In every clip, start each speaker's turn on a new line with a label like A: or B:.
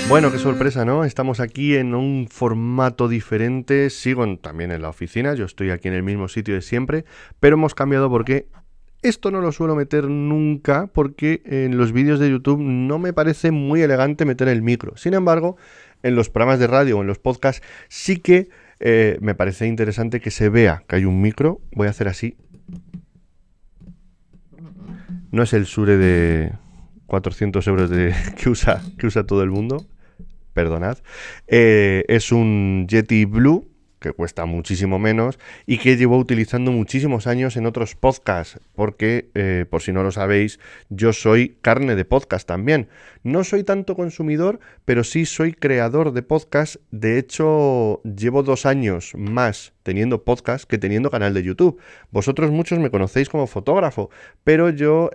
A: Bueno, qué sorpresa, ¿no? Estamos aquí en un formato diferente. También en la oficina, yo estoy aquí en el mismo sitio de siempre, pero hemos cambiado porque esto no lo suelo meter nunca porque en los vídeos de YouTube no me parece muy elegante meter el micro. Sin embargo, en los programas de radio o en los podcasts sí que me parece interesante que se vea que hay un micro. Voy a hacer así. No es el Shure de 400 euros que usa todo el mundo. Perdonad, es un Yeti Blue que cuesta muchísimo menos y que llevo utilizando muchísimos años en otros podcasts, porque, por si no lo sabéis, yo soy carne de podcast también. No soy tanto consumidor, pero sí soy creador de podcast. De hecho, llevo 2 años más teniendo podcast que teniendo canal de YouTube. Vosotros muchos me conocéis como fotógrafo, pero yo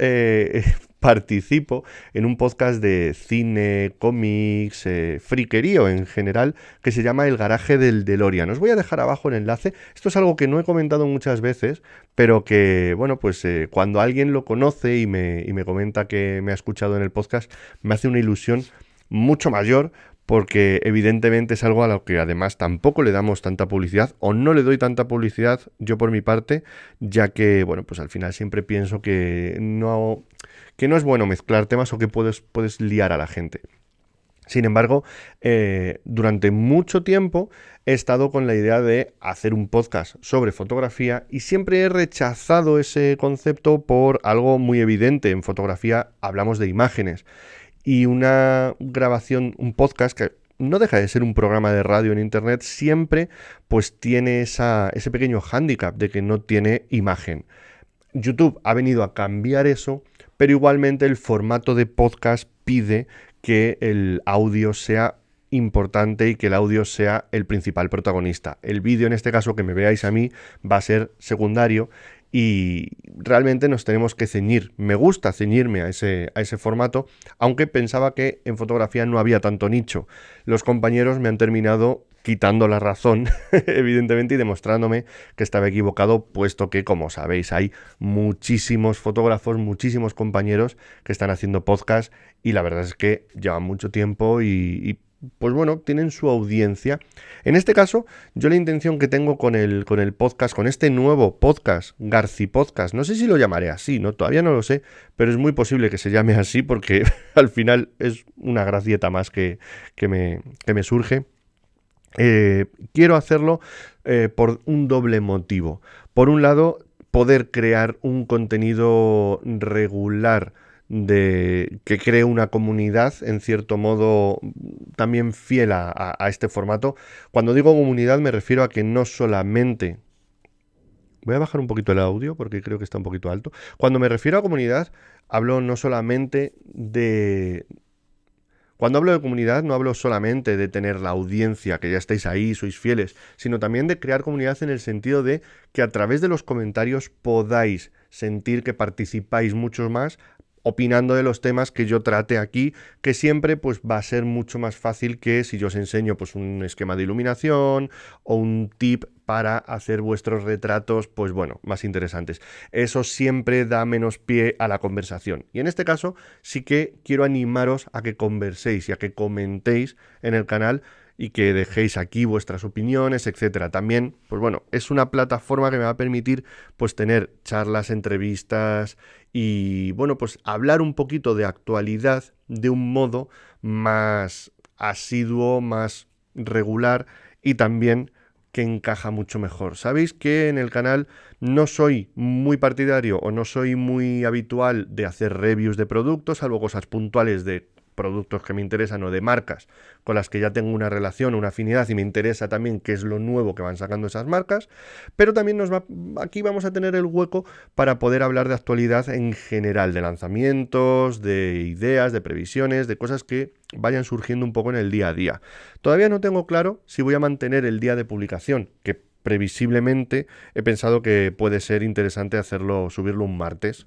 A: participo en un podcast de cine, cómics, friquerío en general, que se llama El Garaje del DeLorean. Os voy a dejar abajo el enlace. Esto es algo que no he comentado muchas veces, pero que, bueno, pues cuando alguien lo conoce y me comenta que me ha escuchado en el podcast, me hace una ilusión mucho mayor, porque evidentemente es algo a lo que además tampoco le damos tanta publicidad, o no le doy tanta publicidad yo por mi parte, ya que, bueno, pues al final siempre pienso que no es bueno mezclar temas o que puedes liar a la gente. Sin embargo, durante mucho tiempo he estado con la idea de hacer un podcast sobre fotografía y siempre he rechazado ese concepto por algo muy evidente. En fotografía hablamos de imágenes y una grabación, un podcast que no deja de ser un programa de radio en internet, siempre pues tiene ese pequeño hándicap de que no tiene imagen. YouTube ha venido a cambiar eso, pero igualmente el formato de podcast pide que el audio sea importante y que el audio sea el principal protagonista. El vídeo, en este caso, que me veáis a mí, va a ser secundario y realmente nos tenemos que ceñir. Me gusta ceñirme a ese formato, aunque pensaba que en fotografía no había tanto nicho. Los compañeros me han terminado quitando la razón, evidentemente, y demostrándome que estaba equivocado, puesto que, como sabéis, hay muchísimos fotógrafos, muchísimos compañeros que están haciendo podcast y la verdad es que llevan mucho tiempo y pues bueno, tienen su audiencia. En este caso, yo la intención que tengo con el podcast, con este nuevo podcast, Garci Podcast, no sé si lo llamaré así, ¿no? Todavía no lo sé, pero es muy posible que se llame así porque al final es una gracieta más que me surge. Quiero hacerlo por un doble motivo. Por un lado, poder crear un contenido regular que cree una comunidad, en cierto modo, también fiel a este formato. Cuando digo comunidad me refiero a que no solamente... Voy a bajar un poquito el audio porque creo que está un poquito alto. Cuando me refiero a comunidad, hablo no solamente de... Cuando hablo de comunidad no hablo solamente de tener la audiencia, que ya estáis ahí, sois fieles, sino también de crear comunidad en el sentido de que a través de los comentarios podáis sentir que participáis mucho más opinando de los temas que yo trate aquí, que siempre pues va a ser mucho más fácil que si yo os enseño pues un esquema de iluminación o un tip para hacer vuestros retratos, pues bueno, más interesantes. Eso siempre da menos pie a la conversación. Y en este caso sí que quiero animaros a que converséis y a que comentéis en el canal y que dejéis aquí vuestras opiniones, etcétera. También, pues bueno, es una plataforma que me va a permitir pues tener charlas, entrevistas y bueno, pues hablar un poquito de actualidad de un modo más asiduo, más regular y también que encaja mucho mejor. Sabéis que en el canal no soy muy partidario o no soy muy habitual de hacer reviews de productos, salvo cosas puntuales de productos que me interesan o de marcas con las que ya tengo una relación, una afinidad y me interesa también qué es lo nuevo que van sacando esas marcas, pero también aquí vamos a tener el hueco para poder hablar de actualidad en general, de lanzamientos, de ideas, de previsiones, de cosas que vayan surgiendo un poco en el día a día. Todavía no tengo claro si voy a mantener el día de publicación, que previsiblemente he pensado que puede ser interesante subirlo un martes.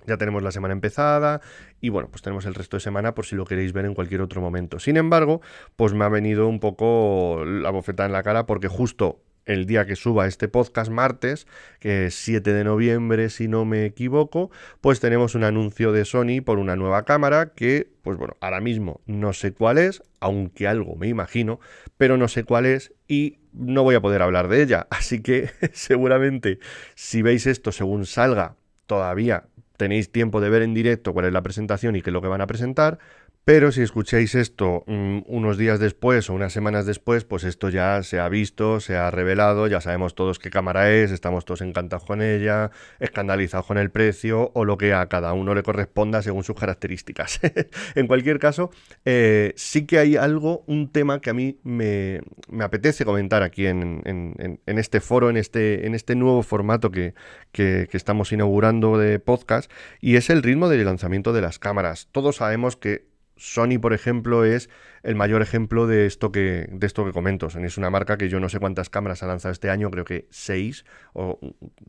A: Ya tenemos la semana empezada y bueno, pues tenemos el resto de semana por si lo queréis ver en cualquier otro momento. Sin embargo, pues me ha venido un poco la bofetada en la cara porque justo el día que suba este podcast, martes, que es 7 de noviembre, si no me equivoco, pues tenemos un anuncio de Sony por una nueva cámara que, pues bueno, ahora mismo no sé cuál es, aunque algo me imagino, pero no sé cuál es y no voy a poder hablar de ella. Así que seguramente si veis esto según salga, todavía tenéis tiempo de ver en directo cuál es la presentación y qué es lo que van a presentar. Pero si escucháis esto unos días después o unas semanas después, pues esto ya se ha visto, se ha revelado, ya sabemos todos qué cámara es, estamos todos encantados con ella, escandalizados con el precio o lo que a cada uno le corresponda según sus características. En cualquier caso, sí que hay algo, un tema que a mí me apetece comentar aquí en este foro, en este nuevo formato que estamos inaugurando de podcast, y es el ritmo de lanzamiento de las cámaras. Todos sabemos que Sony, por ejemplo, es el mayor ejemplo de esto que comento. Sony es una marca que yo no sé cuántas cámaras ha lanzado este año, creo que 6 o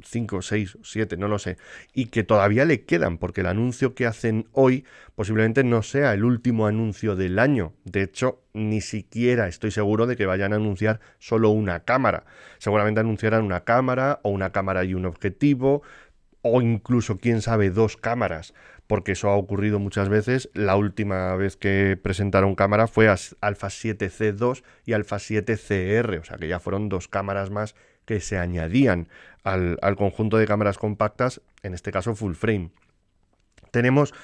A: 5, 6, 7, no lo sé. Y que todavía le quedan, porque el anuncio que hacen hoy posiblemente no sea el último anuncio del año. De hecho, ni siquiera estoy seguro de que vayan a anunciar solo una cámara. Seguramente anunciarán una cámara o una cámara y un objetivo, o incluso, quién sabe, 2 cámaras, porque eso ha ocurrido muchas veces. La última vez que presentaron cámara fue Alpha 7C2 y Alpha 7CR, o sea que ya fueron 2 cámaras más que se añadían al conjunto de cámaras compactas, en este caso full frame. Tenemos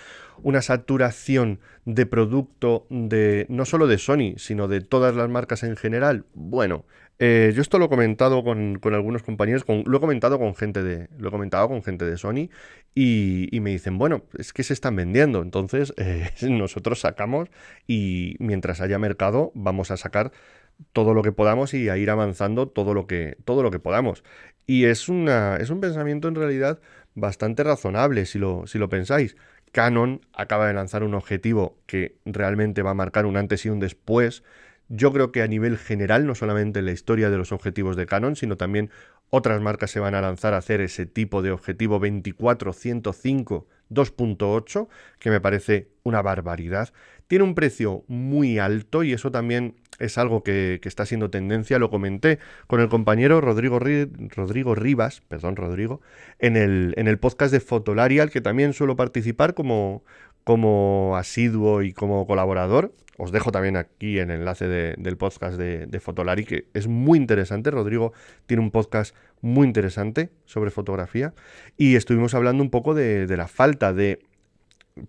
A: una saturación de producto no solo de Sony, sino de todas las marcas en general. Bueno, yo esto lo he comentado con algunos compañeros, lo he comentado con gente de Sony y me dicen, bueno, es que se están vendiendo, entonces nosotros sacamos y mientras haya mercado vamos a sacar todo lo que podamos y a ir avanzando todo lo que podamos. Y es un pensamiento en realidad bastante razonable si lo pensáis. Canon acaba de lanzar un objetivo que realmente va a marcar un antes y un después. Yo creo que a nivel general, no solamente en la historia de los objetivos de Canon, sino también otras marcas se van a lanzar a hacer ese tipo de objetivo 24-105 2.8, que me parece una barbaridad. Tiene un precio muy alto y eso también es algo que está siendo tendencia. Lo comenté con el compañero Rodrigo Rivas, en el podcast de Fotolari, al que también suelo participar como asiduo y como colaborador. Os dejo también aquí el enlace del podcast de Fotolari, que es muy interesante. Rodrigo tiene un podcast muy interesante sobre fotografía y estuvimos hablando un poco de la falta de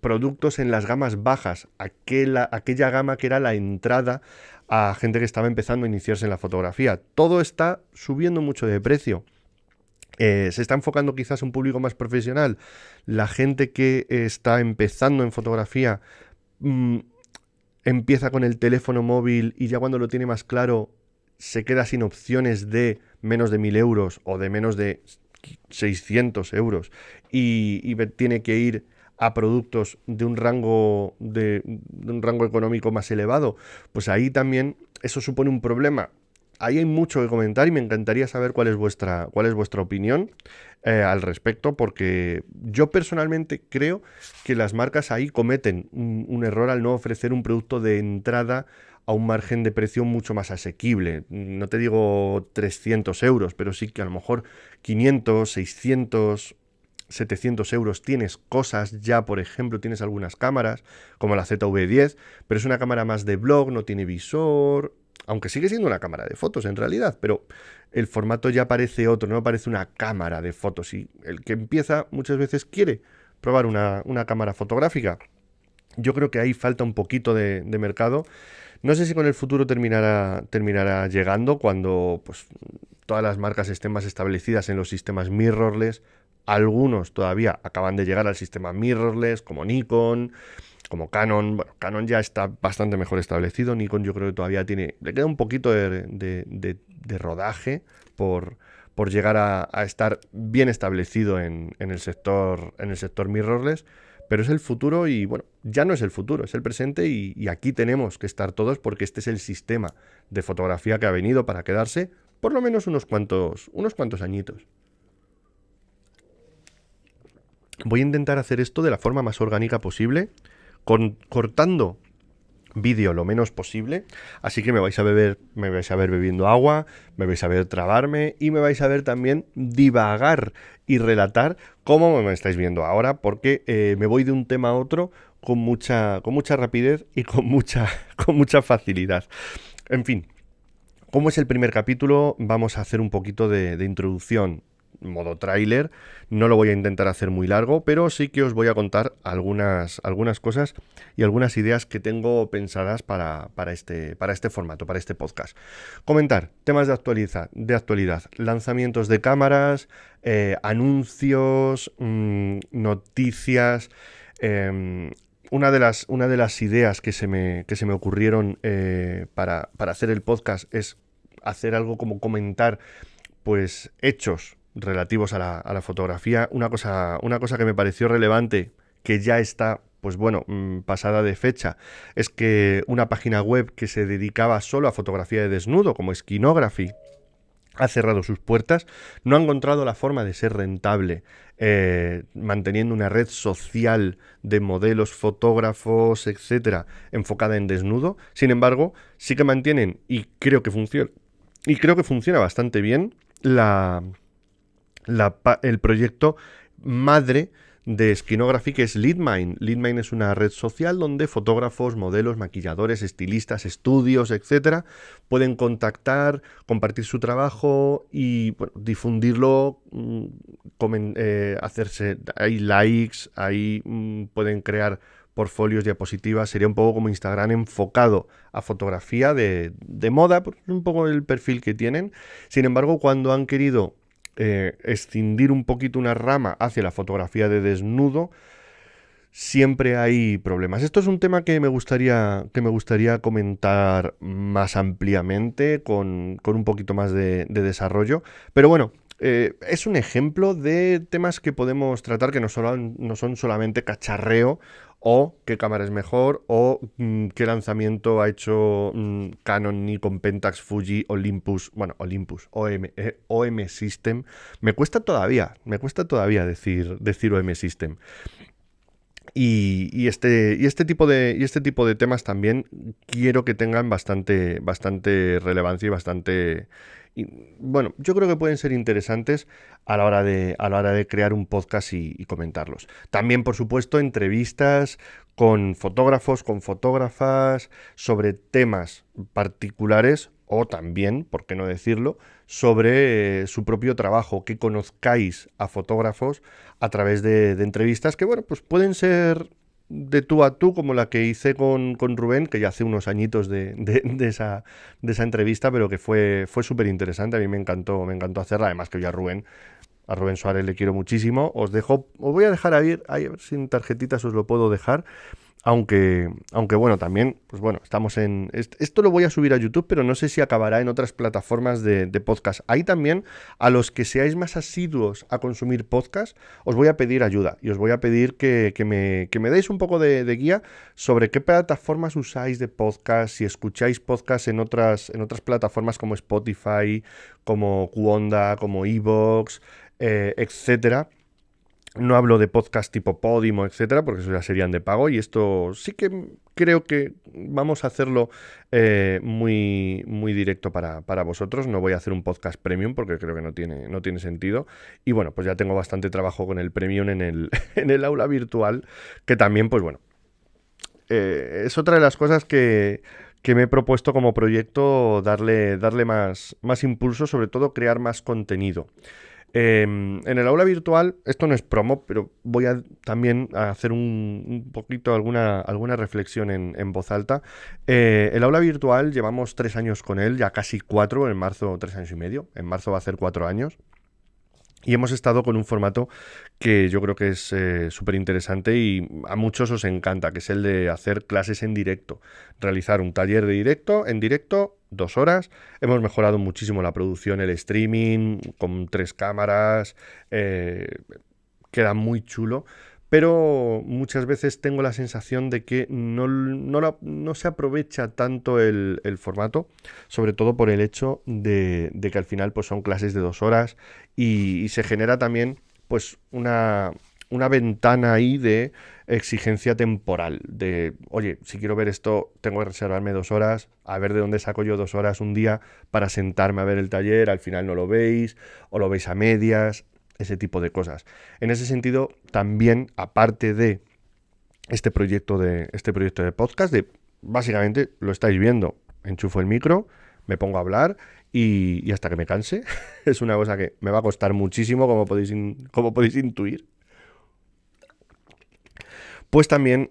A: productos en las gamas bajas, aquella gama que era la entrada a gente que estaba empezando a iniciarse en la fotografía. Todo está subiendo mucho de precio. Se está enfocando quizás a un público más profesional. La gente que está empezando en fotografía empieza con el teléfono móvil y ya cuando lo tiene más claro se queda sin opciones de menos de 1.000 euros o de menos de 600 euros y tiene que ir a productos de un rango económico más elevado. Pues ahí también eso supone un problema. Ahí hay mucho que comentar y me encantaría saber cuál es vuestra opinión al respecto, porque yo personalmente creo que las marcas ahí cometen un error al no ofrecer un producto de entrada a un margen de precio mucho más asequible. No te digo 300 euros, pero sí que a lo mejor 500, 600, 700 euros tienes cosas ya. Por ejemplo, tienes algunas cámaras como la ZV-10, pero es una cámara más de blog, no tiene visor, aunque sigue siendo una cámara de fotos en realidad, pero el formato ya parece otro, no parece una cámara de fotos, y el que empieza muchas veces quiere probar una cámara fotográfica. Yo creo que ahí falta un poquito de mercado. No sé si con el futuro terminará llegando cuando pues todas las marcas estén más establecidas en los sistemas mirrorless. Algunos todavía acaban de llegar al sistema mirrorless, como Nikon, como Canon. Bueno, Canon ya está bastante mejor establecido. Nikon yo creo que todavía le queda un poquito de rodaje por llegar a estar bien establecido en el sector mirrorless. Pero es el futuro y, bueno, ya no es el futuro, es el presente y aquí tenemos que estar todos porque este es el sistema de fotografía que ha venido para quedarse por lo menos unos cuantos añitos. Voy a intentar hacer esto de la forma más orgánica posible, cortando vídeo lo menos posible, así que me vais a ver bebiendo agua, me vais a ver trabarme y me vais a ver también divagar y relatar como me estáis viendo ahora, porque me voy de un tema a otro con mucha rapidez y con mucha facilidad. En fin, como es el primer capítulo, vamos a hacer un poquito de introducción, modo tráiler. No lo voy a intentar hacer muy largo, pero sí que os voy a contar algunas cosas y algunas ideas que tengo pensadas para este formato, para este podcast. Comentar temas de actualidad, lanzamientos de cámaras, anuncios, noticias. Una de las ideas que se me ocurrieron para hacer el podcast es hacer algo como comentar pues hechos relativos a la fotografía. Una cosa que me pareció relevante, que ya está pues bueno, pasada de fecha, es que una página web que se dedicaba solo a fotografía de desnudo, como Skinography, ha cerrado sus puertas, no ha encontrado la forma de ser rentable manteniendo una red social de modelos, fotógrafos, etcétera, enfocada en desnudo. Sin embargo, sí que mantienen, y creo que funciona bastante bien, el proyecto madre de Skinography, que es Leadmine. Leadmine es una red social donde fotógrafos, modelos, maquilladores, estilistas, estudios, etcétera, pueden contactar, compartir su trabajo y bueno, difundirlo, hacerse, hay likes, ahí pueden crear portfolios, diapositivas. Sería un poco como Instagram enfocado a fotografía de moda, porque es un poco el perfil que tienen. Sin embargo, cuando han querido escindir un poquito una rama hacia la fotografía de desnudo, siempre hay problemas. Esto es un tema que me gustaría comentar más ampliamente, con un poquito más de desarrollo. Pero bueno, es un ejemplo de temas que podemos tratar que no son solamente cacharreo, o qué cámara es mejor, o qué lanzamiento ha hecho Canon, Nikon, Pentax, Fuji, Olympus, OM System. Me cuesta todavía decir OM System. Y este tipo de temas también quiero que tengan bastante relevancia y bastante... bueno, yo creo que pueden ser interesantes a la hora de crear un podcast y comentarlos. También, por supuesto, entrevistas con fotógrafos, con fotógrafas, sobre temas particulares, o también, por qué no decirlo, sobre su propio trabajo, que conozcáis a fotógrafos a través de entrevistas que, bueno, pues pueden ser de tú a tú, como la que hice con Rubén, que ya hace unos añitos de esa entrevista, pero que fue súper interesante. A mí me encantó hacerla. Además que yo a Rubén Suárez le quiero muchísimo. Os voy a dejar ahí, a ver si en tarjetitas os lo puedo dejar. Aunque bueno, también, pues bueno, estamos en... Esto lo voy a subir a YouTube, pero no sé si acabará en otras plataformas de podcast. Ahí también, a los que seáis más asiduos a consumir podcast, os voy a pedir ayuda. Y os voy a pedir que me deis un poco de guía sobre qué plataformas usáis de podcast, si escucháis podcast en otras plataformas como Spotify, como Qonda, como Evox, etcétera. No hablo de podcast tipo Podimo, etcétera, porque eso ya serían de pago, y esto sí que creo que vamos a hacerlo muy directo para vosotros. No voy a hacer un podcast premium porque creo que no tiene sentido. Y bueno, pues ya tengo bastante trabajo con el premium en el aula virtual, que también, pues bueno, es otra de las cosas que me he propuesto como proyecto, darle más impulso, sobre todo crear más contenido. En el aula virtual, esto no es promo, pero voy a también a hacer un poquito alguna reflexión en voz alta. El aula virtual llevamos 3 años con él, ya casi 4, en marzo 3 años y medio, en marzo va a hacer 4 años. Y hemos estado con un formato que yo creo que es súper interesante y a muchos os encanta, que es el de hacer clases en directo. Realizar un taller en directo, 2 horas. Hemos mejorado muchísimo la producción, el streaming, con 3 cámaras. Queda muy chulo. Pero muchas veces tengo la sensación de que no se aprovecha tanto el formato, sobre todo por el hecho de que al final pues son clases de 2 horas y se genera también pues una una ventana ahí de exigencia temporal, de, oye, si quiero ver esto, tengo que reservarme 2 horas, a ver de dónde saco yo 2 horas un día para sentarme a ver el taller, al final no lo veis, o lo veis a medias, ese tipo de cosas. En ese sentido, también, aparte de este proyecto de podcast, básicamente lo estáis viendo, enchufo el micro, me pongo a hablar y hasta que me canse. Es una cosa que me va a costar muchísimo, como podéis intuir. Pues también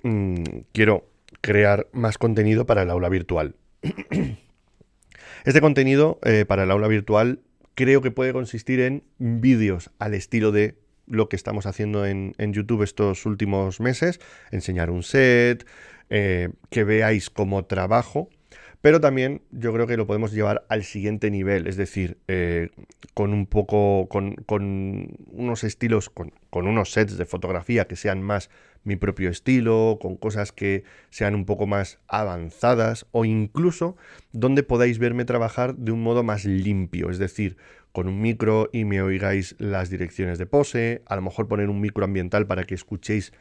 A: quiero crear más contenido para el aula virtual. Este contenido para el aula virtual creo que puede consistir en vídeos al estilo de lo que estamos haciendo en YouTube estos últimos meses, enseñar un set, que veáis cómo trabajo, pero también yo creo que lo podemos llevar al siguiente nivel, es decir, con un poco, con unos estilos, con unos sets de fotografía que sean más mi propio estilo, con cosas que sean un poco más avanzadas o incluso donde podáis verme trabajar de un modo más limpio, es decir, con un micro y me oigáis las direcciones de pose, a lo mejor poner un micro ambiental para que escuchéis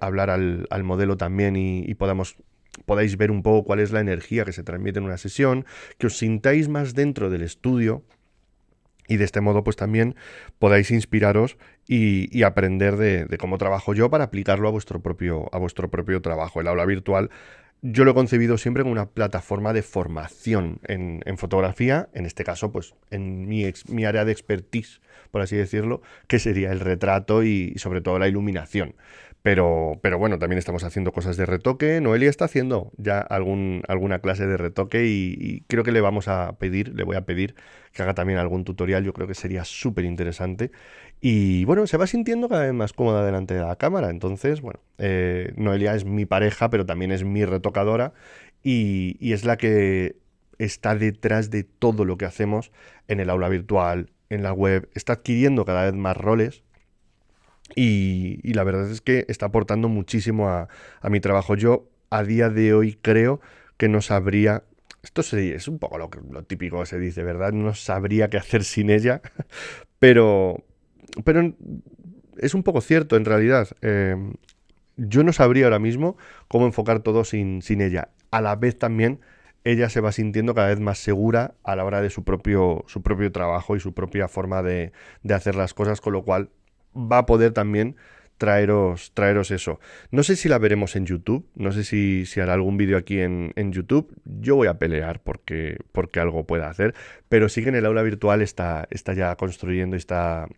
A: hablar al modelo también y podáis ver un poco cuál es la energía que se transmite en una sesión, que os sintáis más dentro del estudio y de este modo pues también podáis inspiraros y aprender de cómo trabajo yo para aplicarlo a vuestro propio trabajo. El aula virtual yo lo he concebido siempre como una plataforma de formación en fotografía, en este caso pues en mi área de expertise, por así decirlo, que sería el retrato y sobre todo la iluminación. Pero bueno, también estamos haciendo cosas de retoque. Noelia está haciendo ya alguna clase de retoque y creo que le voy a pedir que haga también algún tutorial. Yo creo que sería súper interesante. Y bueno, se va sintiendo cada vez más cómoda delante de la cámara. Entonces, bueno, Noelia es mi pareja, pero también es mi retocadora y es la que está detrás de todo lo que hacemos en el aula virtual, en la web. Está adquiriendo cada vez más roles y la verdad es que está aportando muchísimo a mi trabajo. Yo a día de hoy creo que no sabría, es un poco lo típico que se dice, ¿verdad? No sabría qué hacer sin ella, pero, pero es un poco cierto en realidad. Yo no sabría ahora mismo cómo enfocar todo sin ella. A la vez también ella se va sintiendo cada vez más segura a la hora de su propio trabajo y su propia forma de hacer las cosas, con lo cual va a poder también traeros eso. No sé si la veremos en YouTube, no sé si hará algún vídeo aquí en YouTube. Yo voy a pelear porque algo pueda hacer, pero sí que en el aula virtual está ya construyendo, está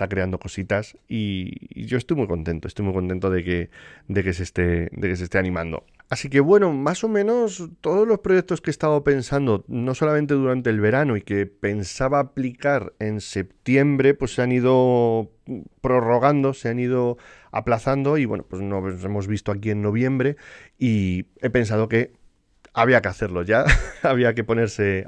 A: creando cositas y yo estoy muy contento de que se esté animando. Así que bueno, más o menos todos los proyectos que he estado pensando, no solamente durante el verano y que pensaba aplicar en septiembre, pues se han ido prorrogando, se han ido aplazando y bueno, pues nos hemos visto aquí en noviembre y he pensado que había que hacerlo ya, había que ponerse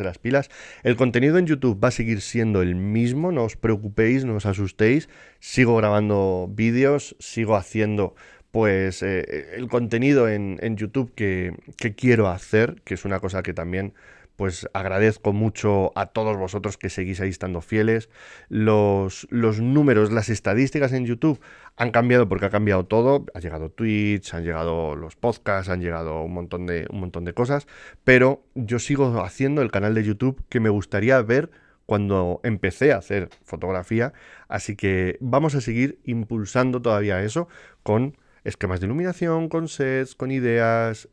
A: las pilas. El contenido en YouTube va a seguir siendo el mismo, no os preocupéis, no os asustéis. Sigo grabando vídeos, sigo haciendo pues el contenido en YouTube que quiero hacer, que es una cosa que también pues agradezco mucho a todos vosotros que seguís ahí estando fieles. Los números, las estadísticas en YouTube han cambiado porque ha cambiado todo. Ha llegado Twitch, han llegado los podcasts, han llegado un montón de cosas. Pero yo sigo haciendo el canal de YouTube que me gustaría ver cuando empecé a hacer fotografía. Así que vamos a seguir impulsando todavía eso con esquemas de iluminación, con sets, con ideas,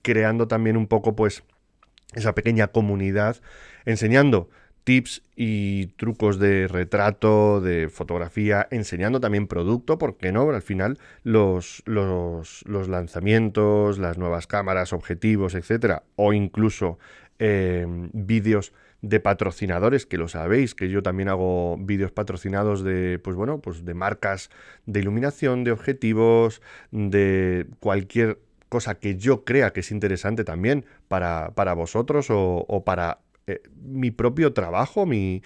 A: creando también un poco pues esa pequeña comunidad, enseñando tips y trucos de retrato, de fotografía, enseñando también producto, porque no, al final los lanzamientos, las nuevas cámaras, objetivos, etcétera, o incluso vídeos de patrocinadores, que lo sabéis, que yo también hago vídeos patrocinados de, pues bueno, pues de marcas de iluminación, de objetivos, de cualquier cosa que yo crea que es interesante también para vosotros o para mi propio trabajo, mi,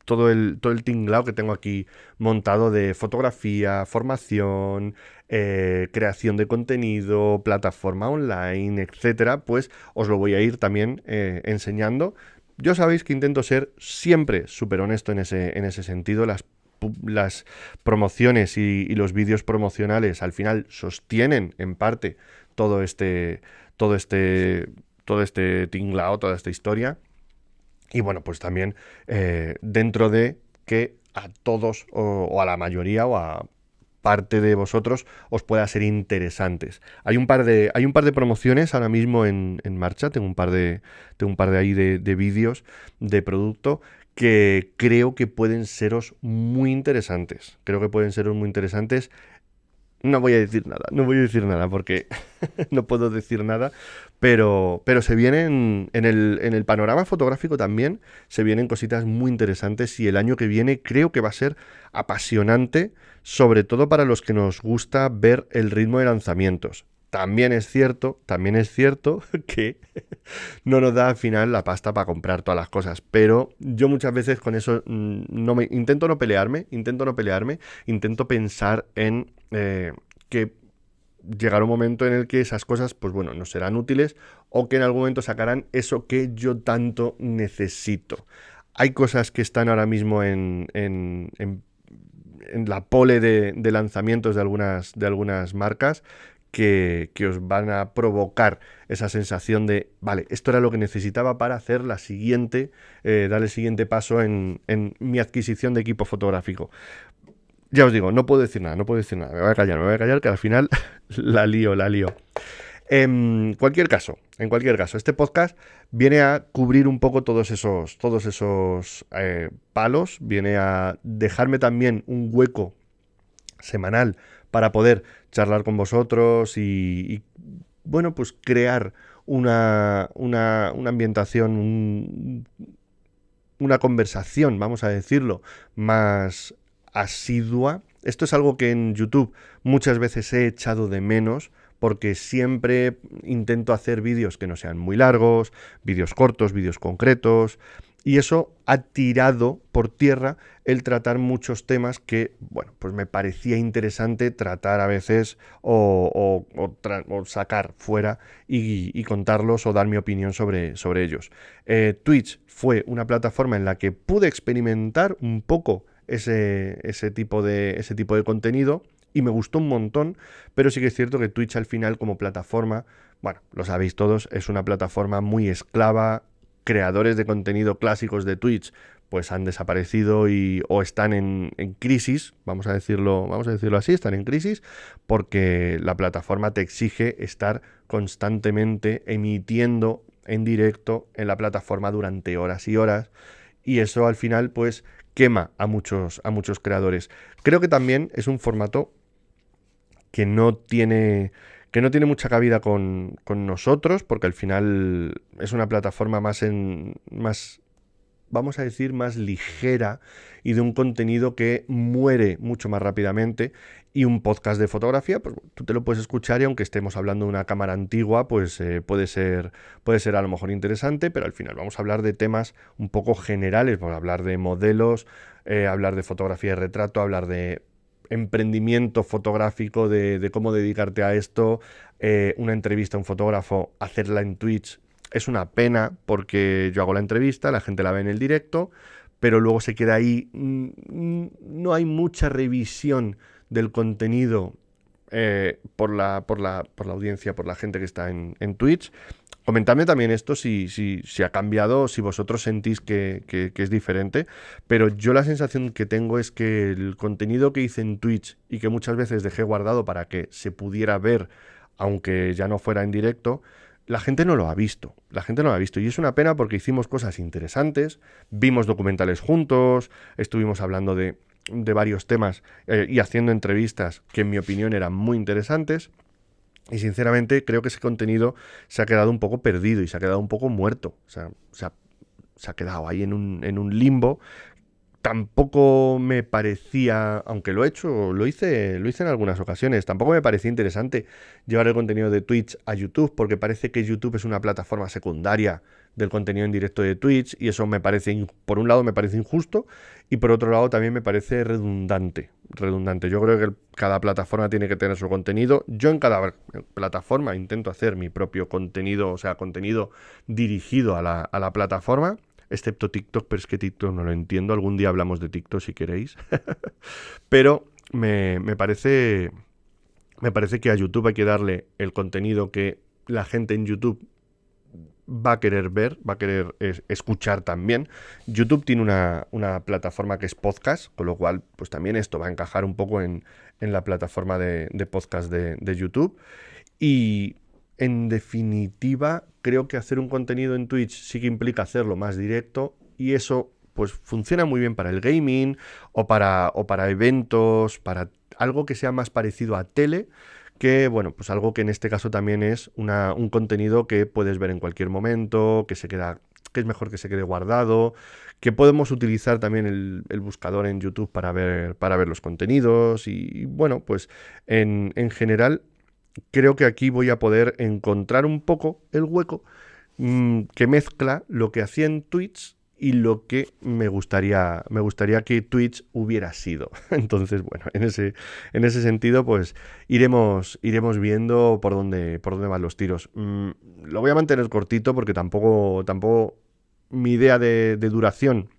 A: todo el tinglao que tengo aquí montado de fotografía, formación, creación de contenido, plataforma online, etcétera, pues os lo voy a ir también enseñando Yo sabéis que intento ser siempre súper honesto en ese sentido. Las promociones y los vídeos promocionales al final sostienen en parte todo este, todo este, todo este tinglao, toda esta historia. Y bueno, pues también dentro de que a todos o a la mayoría o a parte de vosotros os pueda ser interesantes. Hay un par de promociones ahora mismo en marcha, tengo un par de ahí de vídeos de producto que creo que pueden seros muy interesantes. Creo que pueden seros muy interesantes. No voy a decir nada, no voy a decir nada porque no puedo decir nada, pero se vienen en el panorama fotográfico también, se vienen cositas muy interesantes y el año que viene creo que va a ser apasionante, sobre todo para los que nos gusta ver el ritmo de lanzamientos. También es cierto que no nos da al final la pasta para comprar todas las cosas, pero yo muchas veces con eso intento no pelearme, intento pensar en que llegará un momento en el que esas cosas, pues bueno, nos serán útiles o que en algún momento sacarán eso que yo tanto necesito. Hay cosas que están ahora mismo en la pole de lanzamientos de algunas marcas que os van a provocar esa sensación de, vale, esto era lo que necesitaba para hacer dar el siguiente paso en mi adquisición de equipo fotográfico. Ya os digo, no puedo decir nada, me voy a callar, que al final la lío. En cualquier caso, este podcast viene a cubrir un poco todos esos palos, viene a dejarme también un hueco semanal para poder charlar con vosotros y bueno, pues crear una ambientación, una conversación, vamos a decirlo, más asidua. Esto es algo que en YouTube muchas veces he echado de menos porque siempre intento hacer vídeos que no sean muy largos, vídeos cortos, vídeos concretos, y eso ha tirado por tierra el tratar muchos temas que, bueno, pues me parecía interesante tratar a veces o sacar fuera y contarlos o dar mi opinión sobre ellos. Twitch fue una plataforma en la que pude experimentar un poco ese tipo de contenido y me gustó un montón, pero sí que es cierto que Twitch al final como plataforma, bueno, lo sabéis todos, es una plataforma muy esclava. Creadores de contenido clásicos de Twitch pues han desaparecido o están en crisis, vamos a decirlo así, están en crisis porque la plataforma te exige estar constantemente emitiendo en directo en la plataforma durante horas y horas, y eso al final pues quema a muchos creadores. Creo que también es un formato que no tiene mucha cabida con nosotros, porque al final es una plataforma más, vamos a decir, más ligera y de un contenido que muere mucho más rápidamente. Y un podcast de fotografía, pues tú te lo puedes escuchar y aunque estemos hablando de una cámara antigua, pues puede ser a lo mejor interesante, pero al final vamos a hablar de temas un poco generales, vamos a hablar de modelos, hablar de fotografía de retrato, hablar de emprendimiento fotográfico, de cómo dedicarte a esto, una entrevista a un fotógrafo, hacerla en Twitch. Es una pena porque yo hago la entrevista, la gente la ve en el directo, pero luego se queda ahí. No hay mucha revisión del contenido por la audiencia, por la gente que está en Twitch. Comentadme también esto si ha cambiado, si vosotros sentís que es diferente, pero yo la sensación que tengo es que el contenido que hice en Twitch y que muchas veces dejé guardado para que se pudiera ver, aunque ya no fuera en directo, la gente no lo ha visto, y es una pena porque hicimos cosas interesantes, vimos documentales juntos, estuvimos hablando de varios temas y haciendo entrevistas que en mi opinión eran muy interesantes. Y sinceramente creo que ese contenido se ha quedado un poco perdido y se ha quedado un poco muerto. O sea, se ha quedado ahí en un limbo. Tampoco me parecía, aunque lo hice en algunas ocasiones, tampoco me parecía interesante llevar el contenido de Twitch a YouTube, porque parece que YouTube es una plataforma secundaria del contenido en directo de Twitch, y eso por un lado me parece injusto, y por otro lado también me parece redundante. Yo creo que cada plataforma tiene que tener su contenido. Yo en cada plataforma intento hacer mi propio contenido, o sea, contenido dirigido a la plataforma. excepto TikTok, pero es que TikTok no lo entiendo. Algún día hablamos de TikTok si queréis. Pero me parece que a YouTube hay que darle el contenido que la gente en YouTube va a querer ver, va a querer escuchar también. YouTube tiene una plataforma que es podcast, con lo cual pues también esto va a encajar un poco en la plataforma de podcast de YouTube. Y en definitiva, creo que hacer un contenido en Twitch sí que implica hacerlo más directo, y eso pues funciona muy bien para el gaming o para eventos, para algo que sea más parecido a tele, que bueno, pues algo que en este caso también es un contenido que puedes ver en cualquier momento, que es mejor que se quede guardado, que podemos utilizar también el buscador en YouTube para ver los contenidos. Y bueno, pues en general creo que aquí voy a poder encontrar un poco el hueco que mezcla lo que hacía en Twitch y lo que me gustaría que Twitch hubiera sido. Entonces, bueno, en ese sentido, pues iremos viendo por dónde van los tiros. Lo voy a mantener cortito porque tampoco mi idea de duración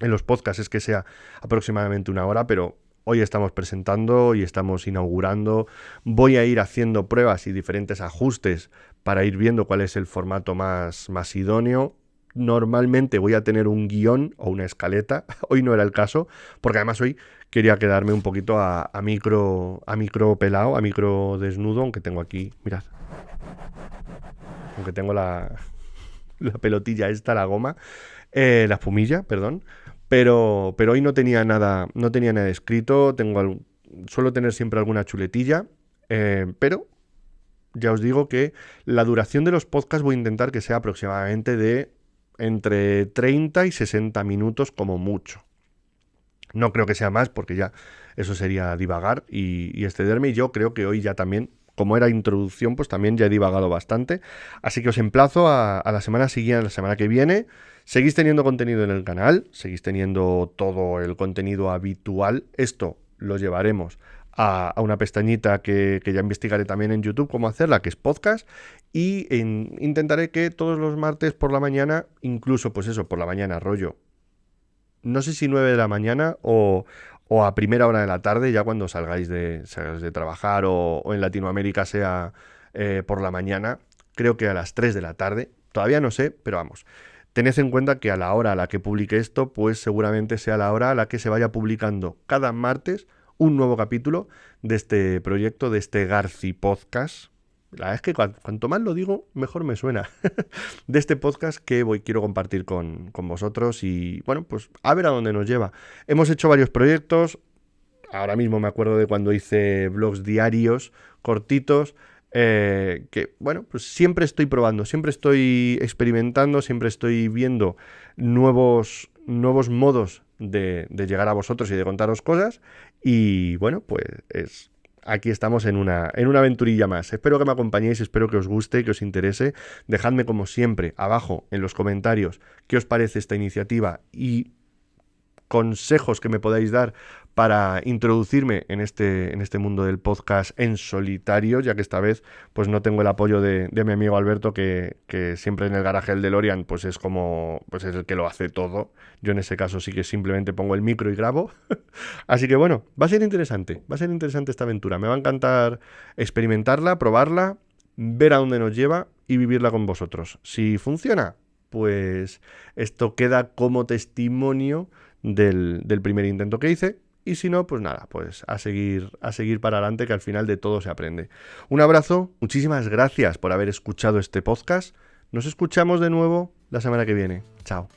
A: en los podcasts es que sea aproximadamente 1 hora, pero hoy estamos presentando y estamos inaugurando. Voy a ir haciendo pruebas y diferentes ajustes para ir viendo cuál es el formato más idóneo. Normalmente voy a tener un guión o una escaleta. Hoy no era el caso, porque además hoy quería quedarme un poquito a micro pelado, a micro desnudo, aunque tengo aquí, mirad, aunque tengo la pelotilla esta, la goma, la espumilla, perdón. Pero hoy no tenía nada escrito. Suelo tener siempre alguna chuletilla, pero ya os digo que la duración de los podcasts voy a intentar que sea aproximadamente de entre 30 y 60 minutos como mucho. No creo que sea más, porque ya eso sería divagar y excederme. Y yo creo que hoy ya también, como era introducción, pues también ya he divagado bastante. Así que os emplazo a la semana siguiente, la semana que viene. Seguís teniendo contenido en el canal, seguís teniendo todo el contenido habitual. Esto lo llevaremos a una pestañita que ya investigaré también en YouTube cómo hacerla, que es podcast. Y intentaré que todos los martes por la mañana, incluso pues eso, por la mañana, rollo, no sé si 9 de la mañana o a primera hora de la tarde, ya cuando salgáis de trabajar, o en Latinoamérica sea por la mañana, creo que a las 3 de la tarde, todavía no sé, pero vamos. Tened en cuenta que a la hora a la que publique esto, pues seguramente sea la hora a la que se vaya publicando cada martes un nuevo capítulo de este proyecto, de este Garci Podcast. La verdad es que cuanto más lo digo, mejor me suena. De este podcast que quiero compartir con vosotros, y bueno, pues a ver a dónde nos lleva. Hemos hecho varios proyectos. Ahora mismo me acuerdo de cuando hice vlogs diarios, cortitos, que bueno, pues siempre estoy probando, siempre estoy experimentando, siempre estoy viendo nuevos modos de llegar a vosotros y de contaros cosas. Y bueno, pues aquí estamos en una aventurilla más. Espero que me acompañéis, espero que os guste, que os interese. Dejadme, como siempre, abajo en los comentarios qué os parece esta iniciativa y consejos que me podáis dar para introducirme en este mundo del podcast en solitario, ya que esta vez pues no tengo el apoyo de mi amigo Alberto, que siempre en el garaje del DeLorean pues es como, pues es el que lo hace todo. Yo en ese caso sí que simplemente pongo el micro y grabo. Así que bueno, va a ser interesante esta aventura. Me va a encantar experimentarla, probarla, ver a dónde nos lleva y vivirla con vosotros. Si funciona, pues esto queda como testimonio del primer intento que hice. Y si no, pues nada, pues a seguir para adelante, que al final de todo se aprende. Un abrazo, muchísimas gracias por haber escuchado este podcast. Nos escuchamos de nuevo la semana que viene. Chao.